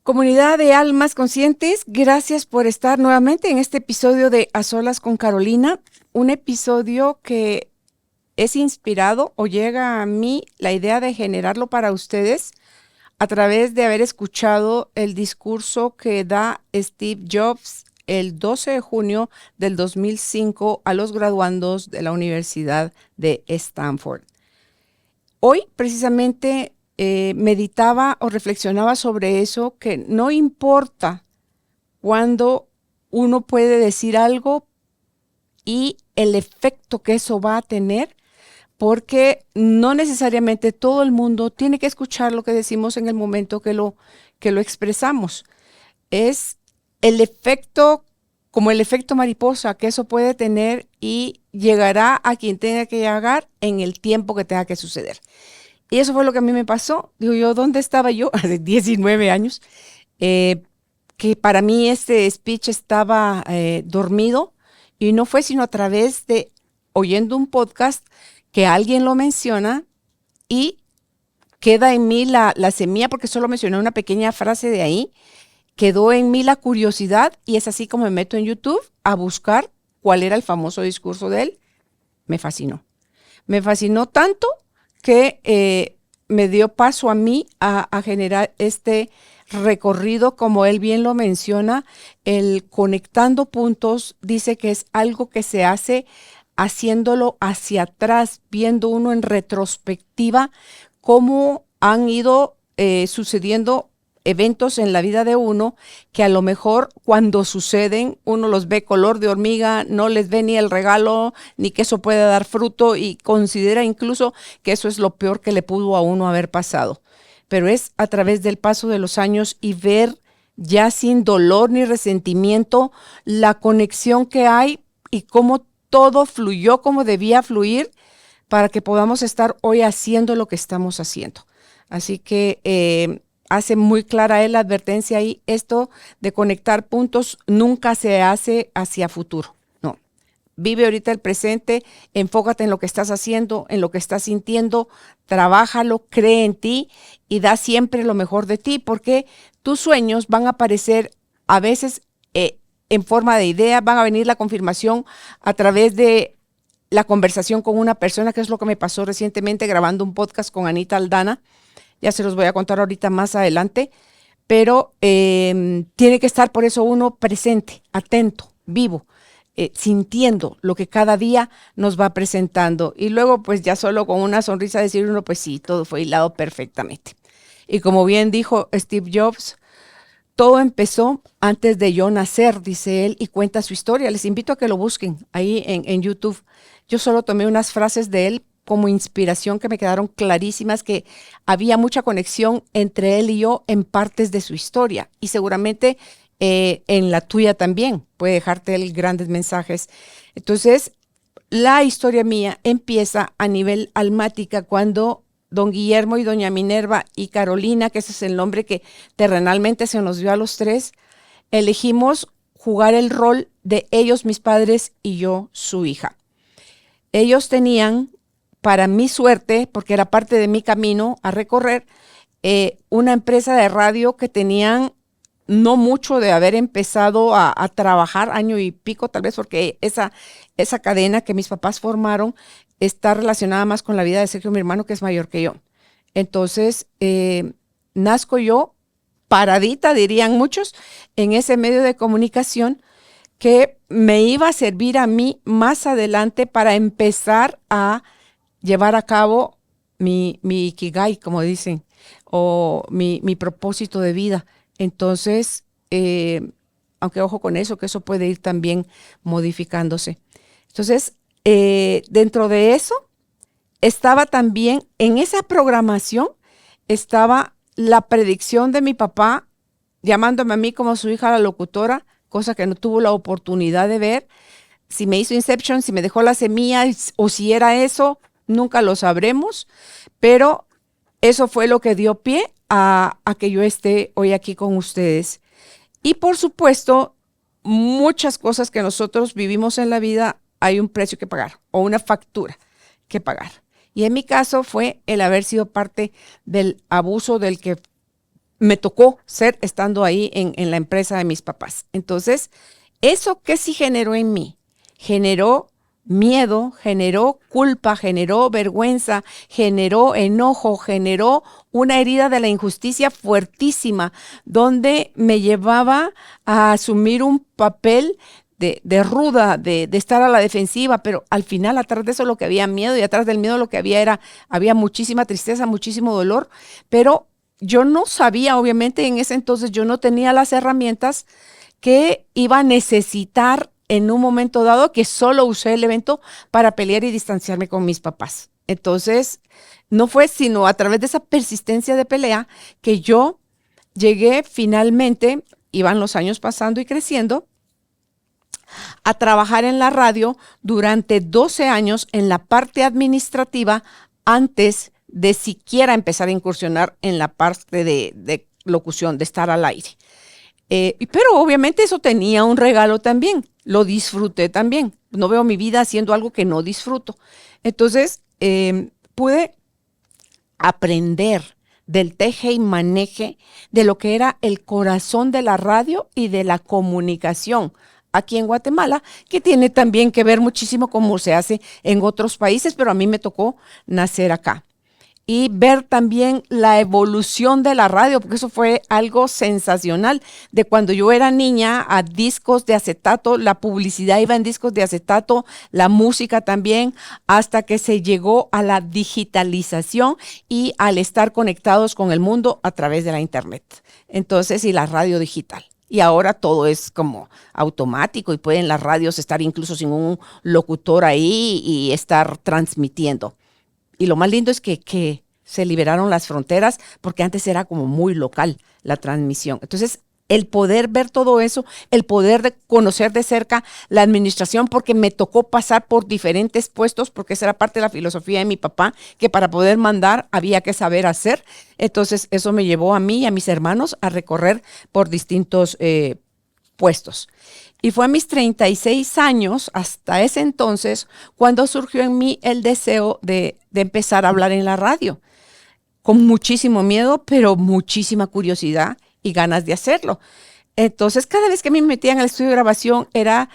Comunidad de almas conscientes, gracias por estar nuevamente en este episodio de A Solas con Carolina, un episodio que es inspirado o llega a mí la idea de generarlo para ustedes a través de haber escuchado el discurso que da Steve Jobs el 12 de junio del 2005 a los graduandos de la Universidad de Stanford. Hoy precisamente meditaba o reflexionaba sobre eso, que no importa cuándo uno puede decir algo y el efecto que eso va a tener, porque no necesariamente todo el mundo tiene que escuchar lo que decimos en el momento que lo expresamos. Es el efecto, como el efecto mariposa que eso puede tener y llegará a quien tenga que llegar en el tiempo que tenga que suceder. Y eso fue lo que a mí me pasó. Digo yo, ¿dónde estaba yo? Hace 19 años, que para mí este speech estaba dormido y no fue sino a través de oyendo un podcast que alguien lo menciona y queda en mí la semilla, porque solo mencioné una pequeña frase de ahí, quedó en mí la curiosidad y es así como me meto en YouTube a buscar cuál era el famoso discurso de él. Me fascinó. Me fascinó tanto que me dio paso a mí a generar este recorrido, como él bien lo menciona, el conectando puntos, dice que es algo que se hace haciéndolo hacia atrás, viendo uno en retrospectiva cómo han ido sucediendo eventos en la vida de uno que a lo mejor cuando suceden uno los ve color de hormiga, no les ve ni el regalo, ni que eso pueda dar fruto y considera incluso que eso es lo peor que le pudo a uno haber pasado. Pero es a través del paso de los años y ver ya sin dolor ni resentimiento la conexión que hay y cómo todo fluyó como debía fluir para que podamos estar hoy haciendo lo que estamos haciendo. Así que hace muy clara él la advertencia ahí, esto de conectar puntos nunca se hace hacia futuro, no. Vive ahorita el presente, enfócate en lo que estás haciendo, en lo que estás sintiendo, trabájalo, cree en ti y da siempre lo mejor de ti, porque tus sueños van a aparecer a veces en forma de idea, van a venir la confirmación a través de la conversación con una persona, que es lo que me pasó recientemente grabando un podcast con Anita Aldana. Ya se los voy a contar ahorita más adelante, pero tiene que estar por eso uno presente, atento, vivo, sintiendo lo que cada día nos va presentando. Y luego pues ya solo con una sonrisa decir uno, pues sí, todo fue hilado perfectamente. Y como bien dijo Steve Jobs, todo empezó antes de yo nacer, dice él, y cuenta su historia. Les invito a que lo busquen ahí en YouTube. Yo solo tomé unas frases de él como inspiración que me quedaron clarísimas, que había mucha conexión entre él y yo en partes de su historia y seguramente en la tuya también puede dejarte él grandes mensajes. Entonces, la historia mía empieza a nivel almática cuando don Guillermo y doña Minerva y Carolina, que ese es el nombre que terrenalmente se nos dio a los tres, elegimos jugar el rol de ellos, mis padres, y yo, su hija. Ellos tenían, para mi suerte, porque era parte de mi camino a recorrer, una empresa de radio que tenían no mucho de haber empezado a trabajar, año y pico tal vez, porque esa cadena que mis papás formaron está relacionada más con la vida de Sergio, mi hermano, que es mayor que yo. Entonces, nazco yo paradita, dirían muchos, en ese medio de comunicación que me iba a servir a mí más adelante para empezar a llevar a cabo mi ikigai, como dicen, o mi propósito de vida. Entonces, aunque ojo con eso, que eso puede ir también modificándose. Entonces, dentro de eso, estaba también, en esa programación, estaba la predicción de mi papá, llamándome a mí como su hija la locutora, cosa que no tuvo la oportunidad de ver. Si me hizo Inception, si me dejó la semilla o si era eso, nunca lo sabremos, pero eso fue lo que dio pie a que yo esté hoy aquí con ustedes. Y por supuesto, muchas cosas que nosotros vivimos en la vida hay un precio que pagar o una factura que pagar. Y en mi caso fue el haber sido parte del abuso del que me tocó ser estando ahí en la empresa de mis papás. Entonces, ¿eso qué sí generó en mí? Generó miedo, generó culpa, generó vergüenza, generó enojo, generó una herida de la injusticia fuertísima, donde me llevaba a asumir un papel de ruda, de estar a la defensiva, pero al final atrás de eso lo que había miedo y atrás del miedo lo que había muchísima tristeza, muchísimo dolor, pero yo no sabía, obviamente en ese entonces yo no tenía las herramientas que iba a necesitar en un momento dado, que solo usé el evento para pelear y distanciarme con mis papás. Entonces, no fue sino a través de esa persistencia de pelea que yo llegué finalmente, iban los años pasando y creciendo, a trabajar en la radio durante 12 años en la parte administrativa antes de siquiera empezar a incursionar en la parte de locución, de estar al aire. Pero obviamente eso tenía un regalo también, lo disfruté también. No veo mi vida haciendo algo que no disfruto. Entonces, pude aprender del teje y maneje de lo que era el corazón de la radio y de la comunicación aquí en Guatemala, que tiene también que ver muchísimo cómo se hace en otros países, pero a mí me tocó nacer acá. Y ver también la evolución de la radio, porque eso fue algo sensacional. De cuando yo era niña, a discos de acetato, la publicidad iba en discos de acetato, la música también, hasta que se llegó a la digitalización y al estar conectados con el mundo a través de la internet. Entonces, y la radio digital. Y ahora todo es como automático y pueden las radios estar incluso sin un locutor ahí y estar transmitiendo. Y lo más lindo es que se liberaron las fronteras, porque antes era como muy local la transmisión. Entonces, el poder ver todo eso, el poder de conocer de cerca la administración, porque me tocó pasar por diferentes puestos, porque esa era parte de la filosofía de mi papá, que para poder mandar había que saber hacer. Entonces, eso me llevó a mí y a mis hermanos a recorrer por distintos puestos. Y fue a mis 36 años, hasta ese entonces, cuando surgió en mí el deseo de empezar a hablar en la radio, con muchísimo miedo, pero muchísima curiosidad y ganas de hacerlo. Entonces, cada vez que me metía en el estudio de grabación, era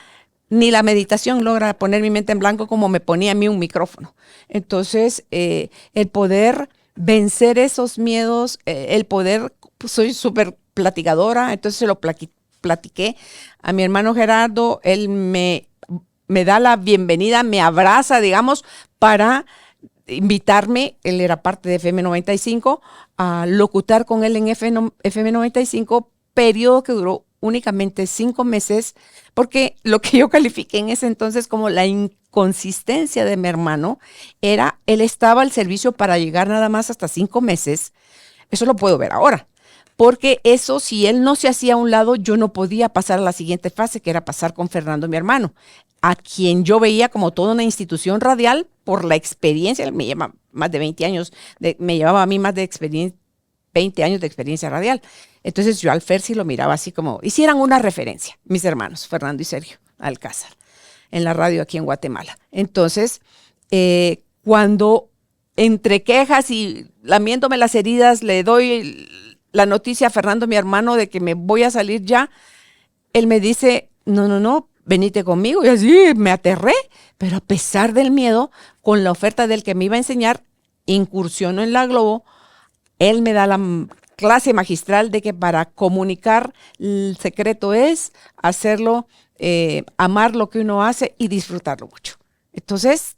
ni la meditación logra poner mi mente en blanco como me ponía a mí un micrófono. Entonces, el poder vencer esos miedos, el poder, pues, soy súper platicadora, entonces se lo platiqué a mi hermano Gerardo, él me da la bienvenida, me abraza, digamos, para invitarme, él era parte de FM 95, a locutar con él en FM 95, periodo que duró únicamente 5 meses, porque lo que yo califiqué en ese entonces como la inconsistencia de mi hermano era, él estaba al servicio para llegar nada más hasta 5 meses, eso lo puedo ver ahora. Porque eso, si él no se hacía a un lado, yo no podía pasar a la siguiente fase, que era pasar con Fernando, mi hermano, a quien yo veía como toda una institución radial por la experiencia. Él me lleva más de 20 años, me llevaba a mí más de 20 años de experiencia radial. Entonces yo al Fer sí lo miraba así como, hicieran una referencia, mis hermanos, Fernando y Sergio Alcázar, en la radio aquí en Guatemala. Entonces, cuando entre quejas y lamiéndome las heridas, le doy la noticia a Fernando, mi hermano, de que me voy a salir ya, él me dice, no, venite conmigo. Y así me aterré, pero a pesar del miedo, con la oferta del que me iba a enseñar, incursiono en la Globo, él me da la clase magistral de que para comunicar el secreto es hacerlo, amar lo que uno hace y disfrutarlo mucho. Entonces,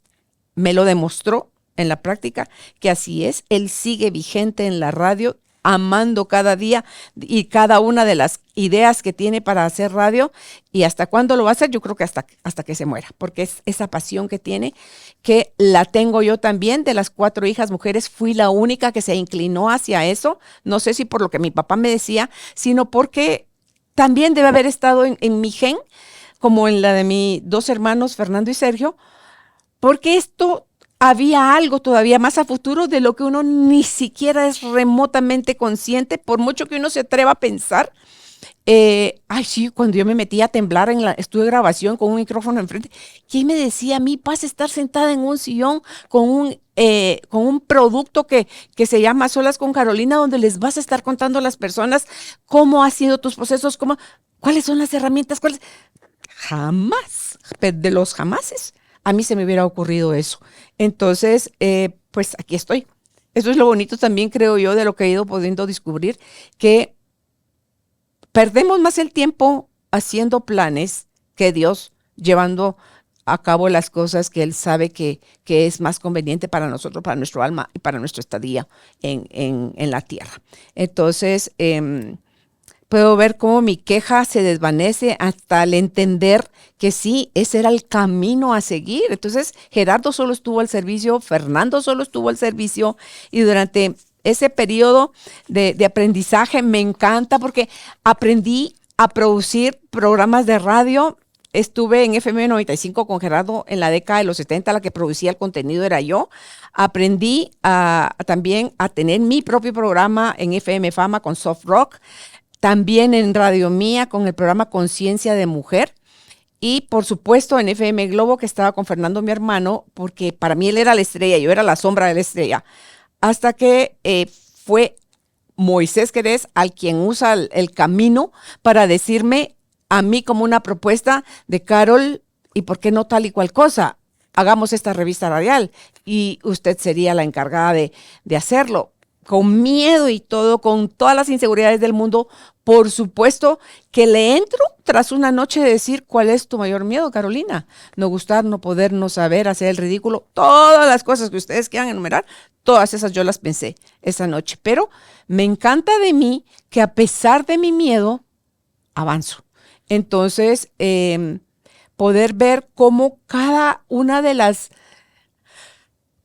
me lo demostró en la práctica que así es. Él sigue vigente en la radio, amando cada día y cada una de las ideas que tiene para hacer radio. ¿Y hasta cuándo lo va a hacer? Yo creo que hasta que se muera, porque es esa pasión que tiene, que la tengo yo también. De las 4 hijas mujeres, fui la única que se inclinó hacia eso. No sé si por lo que mi papá me decía, sino porque también debe haber estado en mi gen, como en la de mis 2 hermanos, Fernando y Sergio, porque esto había algo todavía más a futuro de lo que uno ni siquiera es remotamente consciente, por mucho que uno se atreva a pensar. Ay, sí, cuando yo me metía a temblar en la estudio de grabación con un micrófono enfrente, ¿quién me decía a mí, vas a estar sentada en un sillón con un producto que se llama Solas con Carolina, donde les vas a estar contando a las personas cómo han sido tus procesos, cuáles son las herramientas, cuáles? Jamás, de los jamases, a mí se me hubiera ocurrido eso. Entonces, pues aquí estoy. Eso es lo bonito también, creo yo, de lo que he ido pudiendo descubrir, que perdemos más el tiempo haciendo planes que Dios llevando a cabo las cosas que Él sabe que es más conveniente para nosotros, para nuestro alma y para nuestra estadía en la tierra. Entonces, puedo ver cómo mi queja se desvanece hasta el entender que sí, ese era el camino a seguir. Entonces, Gerardo solo estuvo al servicio, Fernando solo estuvo al servicio, y durante ese periodo de aprendizaje me encanta porque aprendí a producir programas de radio. Estuve en FM 95 con Gerardo en la década de los 70, la que producía el contenido era yo. Aprendí también a tener mi propio programa en FM Fama con Soft Rock, también en Radio Mía con el programa Conciencia de Mujer, y por supuesto en FM Globo, que estaba con Fernando, mi hermano, porque para mí él era la estrella, yo era la sombra de la estrella, hasta que fue Moisés Querés al quien usa el camino para decirme a mí como una propuesta de Carol, ¿y por qué no tal y cual cosa? Hagamos esta revista radial y usted sería la encargada de hacerlo. Con miedo y todo, con todas las inseguridades del mundo, por supuesto que le entro tras una noche de decir, ¿cuál es tu mayor miedo, Carolina? No gustar, no poder, no saber, hacer el ridículo, todas las cosas que ustedes quieran enumerar, todas esas yo las pensé esa noche. Pero me encanta de mí que a pesar de mi miedo, avanzo. Entonces, poder ver cómo cada una de las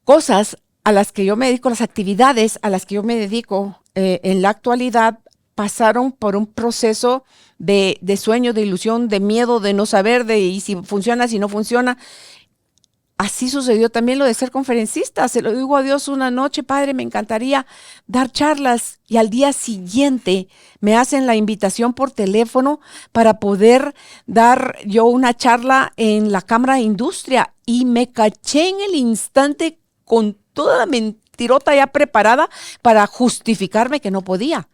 cosas a las que yo me dedico, las actividades a las que yo me dedico en la actualidad, pasaron por un proceso de sueño, de ilusión, de miedo, de no saber, de y si funciona, si no funciona. Así sucedió también lo de ser conferencista. Se lo digo a Dios una noche, Padre, me encantaría dar charlas, y al día siguiente me hacen la invitación por teléfono para poder dar yo una charla en la Cámara de Industria, y me caché en el instante con toda la mentirota ya preparada para justificarme que no podía.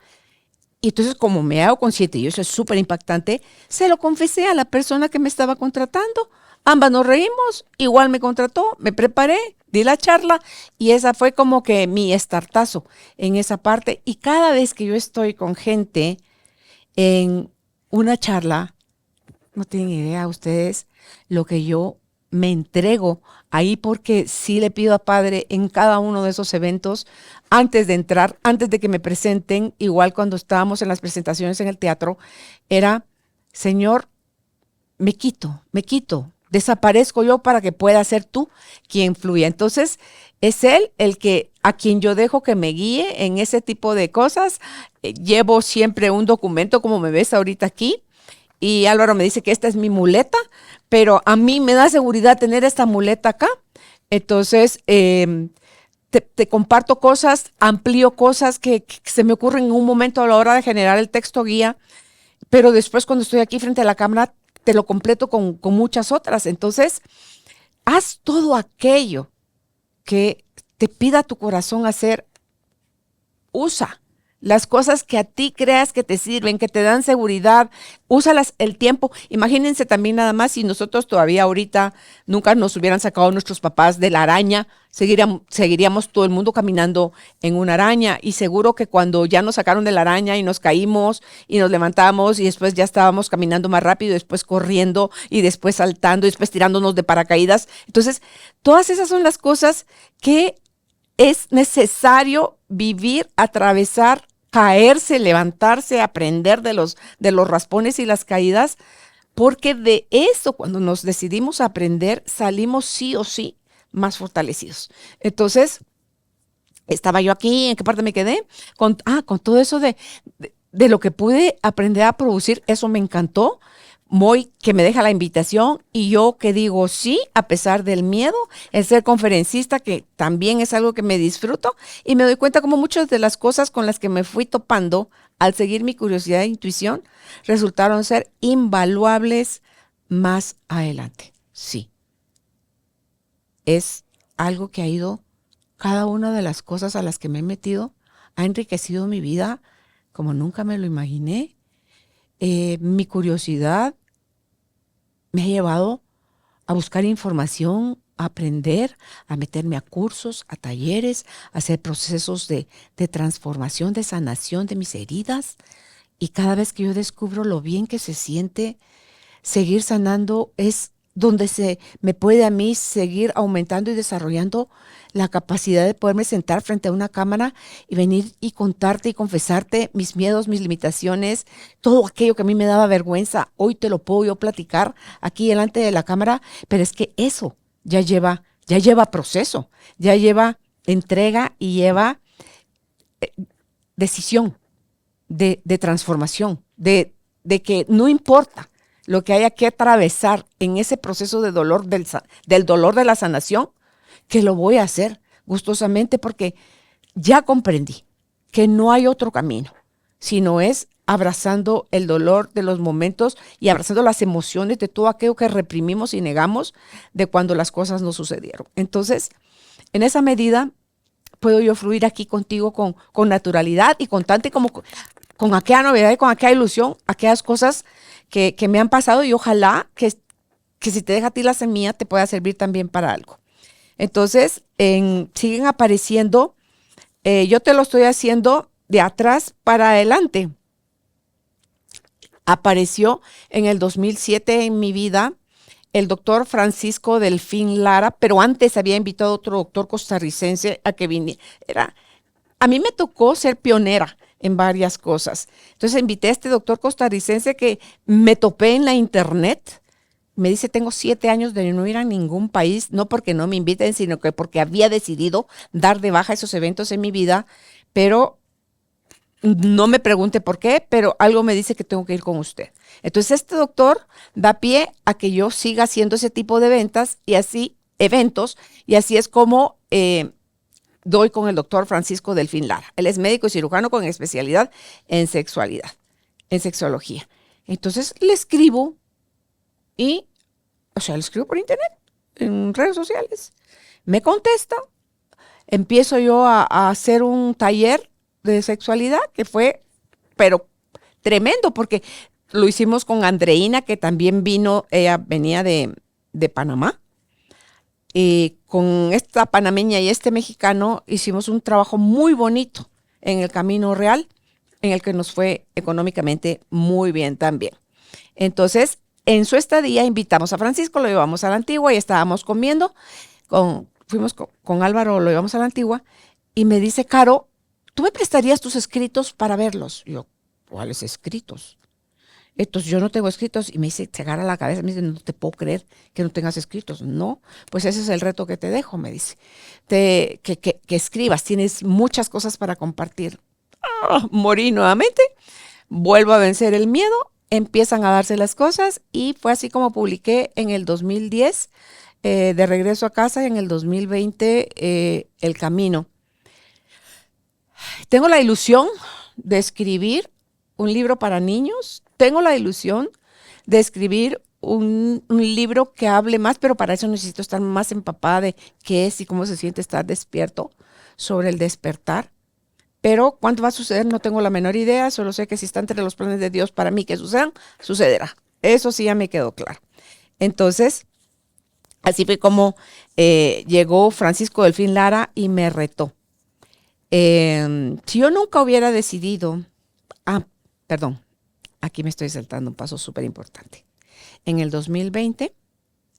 Y entonces, como me hago consciente, y eso es súper impactante, se lo confesé a la persona que me estaba contratando. Ambas nos reímos, igual me contrató, me preparé, di la charla, y esa fue como que mi estartazo en esa parte. Y cada vez que yo estoy con gente en una charla, no tienen idea ustedes lo que yo me entrego ahí, porque sí le pido a Padre en cada uno de esos eventos, antes de entrar, antes de que me presenten, igual cuando estábamos en las presentaciones en el teatro, era, Señor, me quito, desaparezco yo para que pueda ser tú quien fluya. Entonces, es Él a quien yo dejo que me guíe en ese tipo de cosas. Llevo siempre un documento, como me ves ahorita aquí, y Álvaro me dice que esta es mi muleta, pero a mí me da seguridad tener esta muleta acá. Entonces, te comparto cosas, amplío cosas que se me ocurren en un momento a la hora de generar el texto guía, pero después cuando estoy aquí frente a la cámara, te lo completo con muchas otras. Entonces, haz todo aquello que te pida tu corazón hacer. Usa las cosas que a ti creas que te sirven, que te dan seguridad. Úsalas el tiempo. Imagínense también nada más si nosotros todavía ahorita nunca nos hubieran sacado nuestros papás de la araña, seguiríamos todo el mundo caminando en una araña, y seguro que cuando ya nos sacaron de la araña y nos caímos y nos levantamos y después ya estábamos caminando más rápido, después corriendo y después saltando y después tirándonos de paracaídas. Entonces, todas esas son las cosas que es necesario vivir, atravesar, caerse, levantarse, aprender de los raspones y las caídas, porque de eso, cuando nos decidimos a aprender, salimos sí o sí más fortalecidos. Entonces, estaba yo aquí, ¿en qué parte me quedé? Con todo eso de lo que pude aprender a producir, eso me encantó. Moy que me deja la invitación y yo que digo sí, a pesar del miedo, el ser conferencista, que también es algo que me disfruto, y me doy cuenta como muchas de las cosas con las que me fui topando al seguir mi curiosidad e intuición resultaron ser invaluables más adelante. Sí, es algo que ha ido, cada una de las cosas a las que me he metido, ha enriquecido mi vida como nunca me lo imaginé. Mi curiosidad me ha llevado a buscar información, a aprender, a meterme a cursos, a talleres, a hacer procesos de transformación, de sanación de mis heridas. Y cada vez que yo descubro lo bien que se siente seguir sanando, es donde se me puede a mí seguir aumentando y desarrollando la capacidad de poderme sentar frente a una cámara y venir y contarte y confesarte mis miedos, mis limitaciones, todo aquello que a mí me daba vergüenza. Hoy te lo puedo yo platicar aquí delante de la cámara, pero es que eso ya lleva proceso, ya lleva entrega y lleva decisión de transformación, de que no importa lo que haya que atravesar en ese proceso de dolor, del dolor de la sanación, que lo voy a hacer gustosamente porque ya comprendí que no hay otro camino, sino es abrazando el dolor de los momentos y abrazando las emociones de todo aquello que reprimimos y negamos de cuando las cosas no sucedieron. Entonces, en esa medida, puedo yo fluir aquí contigo con naturalidad y con tanta como con aquella novedad y con aquella ilusión, aquellas cosas que me han pasado y ojalá que si te deja a ti la semilla te pueda servir también para algo. Entonces, siguen apareciendo, yo te lo estoy haciendo de atrás para adelante. Apareció en el 2007 en mi vida el doctor Francisco Delfín Lara, pero antes había invitado a otro doctor costarricense a que viniera. A mí me tocó ser pionera en varias cosas. Entonces invité a este doctor costarricense que me topé en la internet. Me dice, tengo 7 años de no ir a ningún país, no porque no me inviten, sino que porque había decidido dar de baja esos eventos en mi vida, pero no me pregunte por qué, pero algo me dice que tengo que ir con usted. Entonces este doctor da pie a que yo siga haciendo ese tipo de eventos, y así es como doy con el doctor Francisco Delfín Lara. Él es médico y cirujano con especialidad en sexualidad, en sexología. Entonces le escribo le escribo por internet, en redes sociales. Me contesta, empiezo yo a hacer un taller de sexualidad que fue, pero tremendo, porque lo hicimos con Andreina, que también vino, ella venía de Panamá. Y con esta panameña y este mexicano hicimos un trabajo muy bonito en el Camino Real, en el que nos fue económicamente muy bien también. Entonces, en su estadía invitamos a Francisco, lo llevamos a la Antigua y estábamos comiendo, fuimos con Álvaro, lo llevamos a la Antigua y me dice, Caro, ¿tú me prestarías tus escritos para verlos? Y yo, ¿cuáles escritos? Entonces yo no tengo escritos y me dice, se agarra la cabeza, me dice, no te puedo creer que no tengas escritos. No, pues ese es el reto que te dejo, me dice, que escribas, tienes muchas cosas para compartir. Morí nuevamente, vuelvo a vencer el miedo, empiezan a darse las cosas y fue así como publiqué en el 2010, de regreso a casa, y en el 2020 El Camino. Tengo la ilusión de escribir un libro para niños, tengo la ilusión de escribir un libro que hable más, pero para eso necesito estar más empapada de qué es y cómo se siente estar despierto, sobre el despertar. Pero cuánto va a suceder no tengo la menor idea, solo sé que si está entre los planes de Dios para mí que sucedan, sucederá. Eso sí ya me quedó claro. Entonces, así fue como llegó Francisco Delfín Lara y me retó. Si yo nunca hubiera decidido, perdón, aquí me estoy saltando un paso súper importante. En el 2020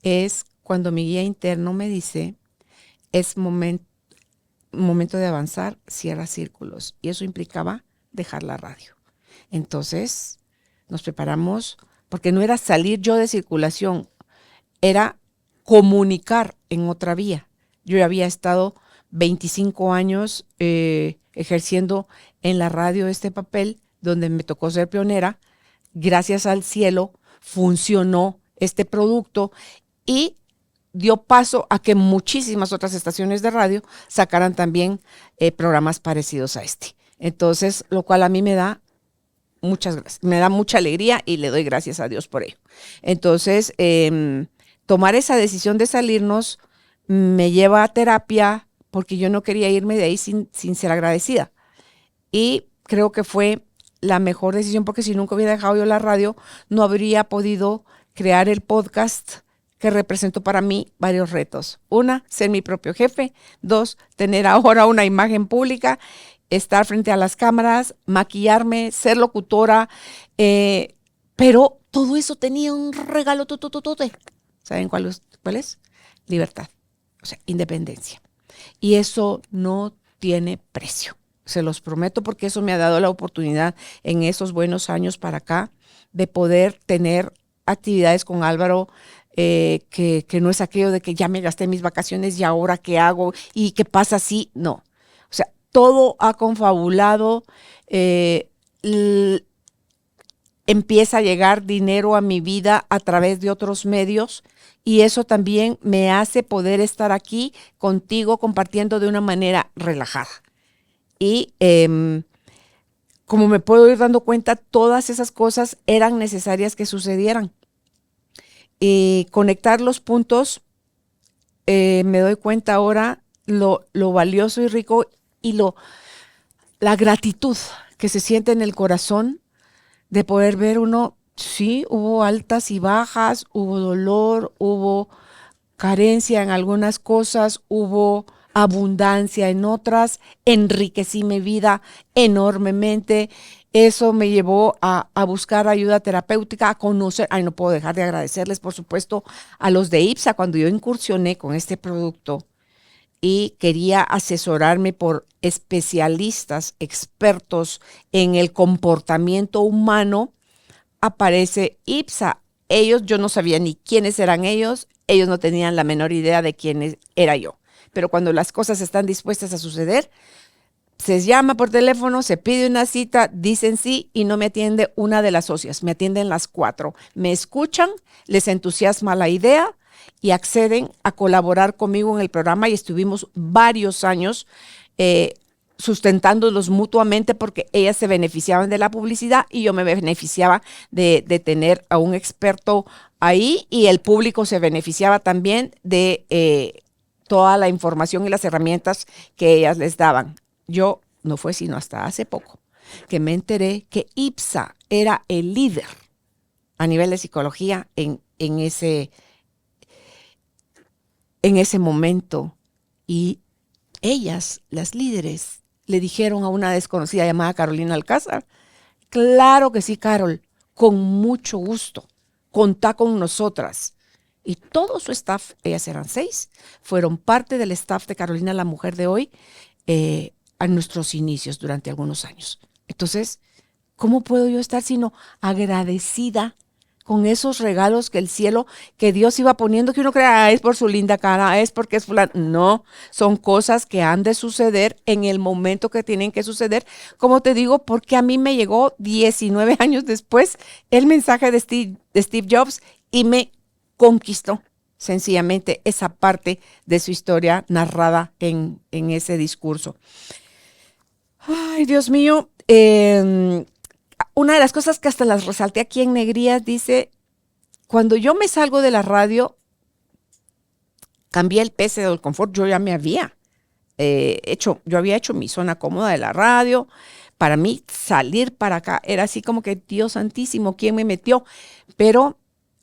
es cuando mi guía interno me dice, es momento de avanzar, cierra círculos. Y eso implicaba dejar la radio. Entonces nos preparamos, porque no era salir yo de circulación, era comunicar en otra vía. Yo ya había estado 25 años ejerciendo en la radio este papel, donde me tocó ser pionera. Gracias al cielo funcionó este producto y dio paso a que muchísimas otras estaciones de radio sacaran también programas parecidos a este. Entonces, lo cual a mí me da muchas gracias, me da mucha alegría y le doy gracias a Dios por ello. Entonces, tomar esa decisión de salirnos me lleva a terapia porque yo no quería irme de ahí sin ser agradecida. Y creo que fue la mejor decisión porque si nunca hubiera dejado yo la radio, no habría podido crear el podcast que representó para mí varios retos. Una, ser mi propio jefe. Dos, tener ahora una imagen pública, estar frente a las cámaras, maquillarme, ser locutora. Pero todo eso tenía un regalo tototote. ¿Saben cuál es? Libertad, o sea, independencia. Y eso no tiene precio. Se los prometo porque eso me ha dado la oportunidad en esos buenos años para acá de poder tener actividades con Álvaro, que no es aquello de que ya me gasté mis vacaciones y ahora qué hago y qué pasa si, no. O sea, todo ha confabulado, empieza a llegar dinero a mi vida a través de otros medios y eso también me hace poder estar aquí contigo compartiendo de una manera relajada. Y como me puedo ir dando cuenta, todas esas cosas eran necesarias que sucedieran. Conectar los puntos, me doy cuenta ahora lo valioso y rico y la gratitud que se siente en el corazón de poder ver uno, sí, hubo altas y bajas, hubo dolor, hubo carencia en algunas cosas, hubo abundancia en otras, enriquecí mi vida enormemente. Eso me llevó a buscar ayuda terapéutica, a conocer, no puedo dejar de agradecerles, por supuesto, a los de IPSA cuando yo incursioné con este producto y quería asesorarme por especialistas, expertos en el comportamiento humano, aparece IPSA. Ellos, yo no sabía ni quiénes eran ellos no tenían la menor idea de quién era yo. Pero cuando las cosas están dispuestas a suceder, se llama por teléfono, se pide una cita, dicen sí y no me atiende una de las socias, me atienden las 4. Me escuchan, les entusiasma la idea y acceden a colaborar conmigo en el programa y estuvimos varios años sustentándolos mutuamente porque ellas se beneficiaban de la publicidad y yo me beneficiaba de tener a un experto ahí y el público se beneficiaba también de toda la información y las herramientas que ellas les daban. Yo no fue sino hasta hace poco que me enteré que IPSA era el líder a nivel de psicología en ese momento y ellas, las líderes, le dijeron a una desconocida llamada Carolina Alcázar, claro que sí, Carol, con mucho gusto, contá con nosotras. Y todo su staff, ellas eran 6, fueron parte del staff de Carolina, la mujer de hoy, a nuestros inicios durante algunos años. Entonces, ¿cómo puedo yo estar sino agradecida con esos regalos que el cielo, que Dios iba poniendo, que uno crea, es por su linda cara, es porque es fulano? No, son cosas que han de suceder en el momento que tienen que suceder. Como te digo, porque a mí me llegó 19 años después el mensaje de Steve Jobs y me conquistó sencillamente esa parte de su historia narrada en ese discurso. Ay, Dios mío, una de las cosas que hasta las resalté aquí en negrías dice, cuando yo me salgo de la radio, cambié el peso del confort, yo ya me había yo había hecho mi zona cómoda de la radio. Para mí salir para acá era así como que, Dios santísimo, ¿quién me metió? Pero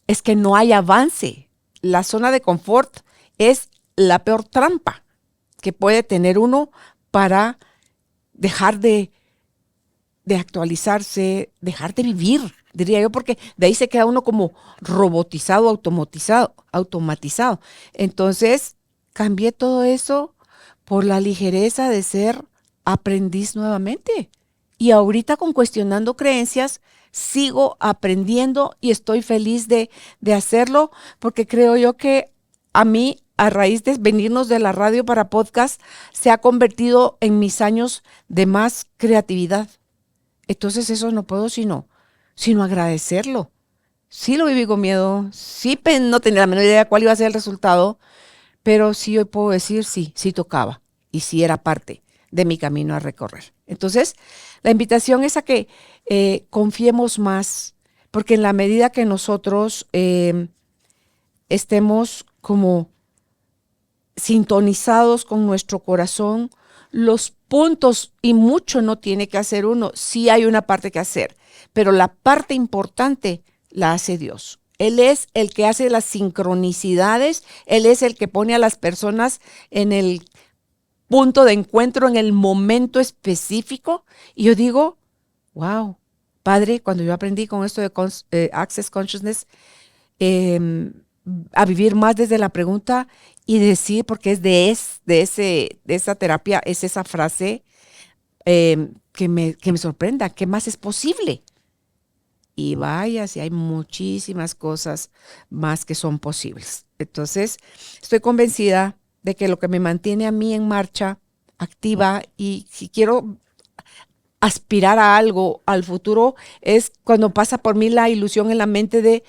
es que no hay avance. La zona de confort es la peor trampa que puede tener uno para dejar de actualizarse, dejar de vivir, diría yo, porque de ahí se queda uno como robotizado, automatizado. Entonces, cambié todo eso por la ligereza de ser aprendiz nuevamente. Y ahorita con Cuestionando Creencias, sigo aprendiendo y estoy feliz de hacerlo, porque creo yo que a mí, a raíz de venirnos de la radio para podcast, se ha convertido en mis años de más creatividad. Entonces eso no puedo sino agradecerlo, sí lo viví con miedo, sí no tenía la menor idea cuál iba a ser el resultado, pero sí hoy puedo decir sí, sí tocaba y sí era parte de mi camino a recorrer. Entonces, la invitación es a que confiemos más, porque en la medida que nosotros estemos como sintonizados con nuestro corazón, los puntos, y mucho no tiene que hacer uno, sí hay una parte que hacer, pero la parte importante la hace Dios. Él es el que hace las sincronicidades, Él es el que pone a las personas en el punto de encuentro, en el momento específico. Y yo digo, wow, Padre, cuando yo aprendí con esto de Access Consciousness, eh, a vivir más desde la pregunta y decir, porque es de esa terapia, es esa frase que me sorprenda, ¿qué más es posible? Y vaya, si hay muchísimas cosas más que son posibles. Entonces, estoy convencida de que lo que me mantiene a mí en marcha, activa, y si quiero aspirar a algo al futuro, es cuando pasa por mí la ilusión en la mente de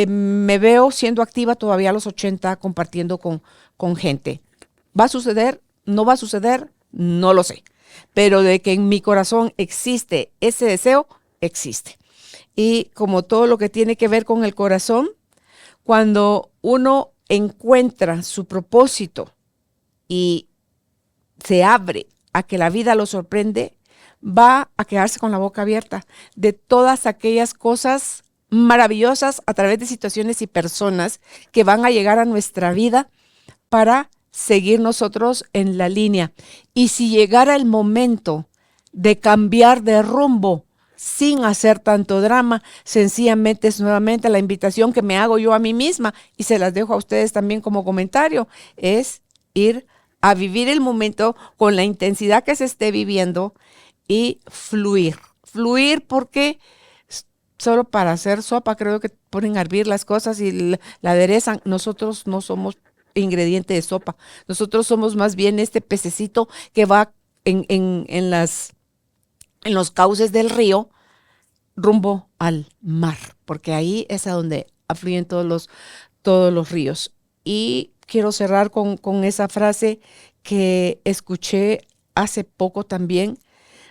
me veo siendo activa todavía a los 80 compartiendo con gente. ¿Va a suceder? ¿No va a suceder? No lo sé. Pero de que en mi corazón existe ese deseo, existe. Y como todo lo que tiene que ver con el corazón, cuando uno encuentra su propósito y se abre a que la vida lo sorprende, va a quedarse con la boca abierta de todas aquellas cosas maravillosas a través de situaciones y personas que van a llegar a nuestra vida para seguir nosotros en la línea. Y si llegara el momento de cambiar de rumbo sin hacer tanto drama, sencillamente es nuevamente la invitación que me hago yo a mí misma y se las dejo a ustedes también como comentario, es ir a vivir el momento con la intensidad que se esté viviendo y fluir. Fluir porque solo para hacer sopa creo que ponen a hervir las cosas y la aderezan. Nosotros no somos ingrediente de sopa. Nosotros somos más bien este pececito que va en los cauces del río rumbo al mar, porque ahí es a donde afluyen todos los ríos. Y quiero cerrar con esa frase que escuché hace poco también,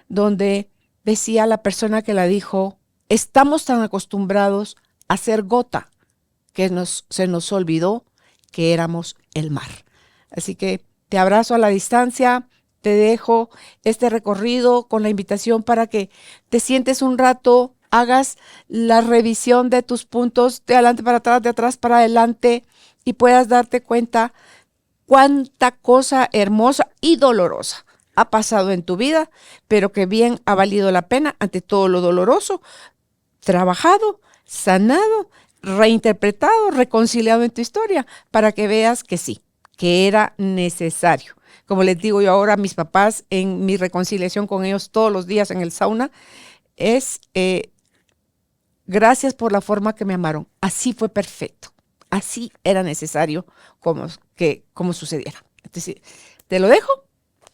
donde decía la persona que la dijo, estamos tan acostumbrados a ser gota que se nos olvidó que éramos el mar. Así que te abrazo a la distancia, te dejo este recorrido con la invitación para que te sientes un rato, hagas la revisión de tus puntos de adelante para atrás, de atrás para adelante y puedas darte cuenta cuánta cosa hermosa y dolorosa ha pasado en tu vida, pero que bien ha valido la pena ante todo lo doloroso, trabajado, sanado, reinterpretado, reconciliado en tu historia, para que veas que sí, que era necesario. Como les digo yo ahora a mis papás en mi reconciliación con ellos todos los días en el sauna, es gracias por la forma que me amaron. Así fue perfecto. Así era necesario como sucediera. Entonces, te lo dejo.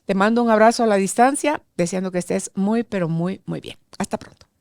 Te mando un abrazo a la distancia, deseando que estés muy, pero muy, muy bien. Hasta pronto.